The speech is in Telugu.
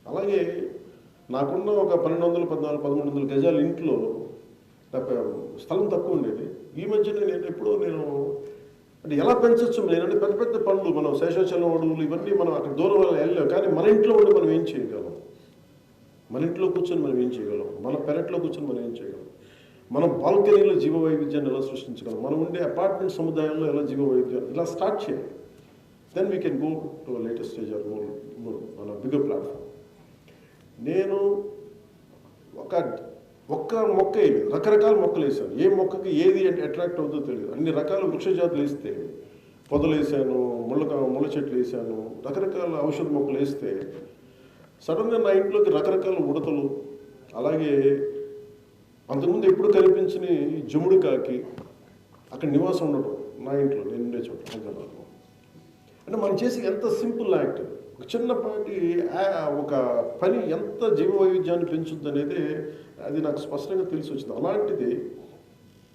అలాగే నాకున్న ఒక 1200, 14, 1300 గజాల ఇంట్లో స్థలం తక్కువ ఉండేది. ఈ మధ్యన నేను అంటే ఎలా పెంచవచ్చు, నేనంటే పెద్ద పెద్ద పనులు మనం శేషాచలం అడవులు ఇవన్నీ మనం అక్కడ దూరం వెళ్ళలేం, కానీ మన ఇంట్లో ఉండి మనం ఏం చేయగలం, మన ఇంట్లో కూర్చొని మనం ఏం చేయగలం, మన పెరట్లో కూర్చొని మనం ఏం చేయగలం, మనం బాల్కనీలో జీవ వైవిధ్యాన్ని ఎలా సృష్టించగలం, మనం ఉండే అపార్ట్మెంట్ సముదాయంలో ఎలా జీవ వైవిధ్యాన్ని ఇలా స్టార్ట్ చేయాలి. Then we can go to latest stage or more on a bigger platform. నేను ఒక్క మొక్క వేయలేదు, రకరకాల మొక్కలు వేసాను. ఏ మొక్కకి ఏది అంటే అట్రాక్ట్ అవుతుందో తెలియదు. అన్ని రకాల వృక్ష జాతులు వేస్తే, పొదలు వేసాను, ముళ్ళ చెట్లు వేసాను, రకరకాల ఔషధ మొక్కలు వేస్తే సడన్గా నా ఇంట్లోకి రకరకాల ఉడతలు, అలాగే అంతకుముందు ఎప్పుడు కనిపించని జముడు కాకి అక్కడ నివాసం ఉండటం నా ఇంట్లో, నేను ఉండే చోట హైదరాబాద్లో. అంటే మనం చేసి ఎంత సింపుల్ యాక్ట్, ఒక చిన్నపాటి ఒక పని ఎంత జీవ వైవిధ్యాన్ని పెంచుద్ది అనేది అది నాకు స్పష్టంగా తెలిసి వచ్చింది. అలాంటిది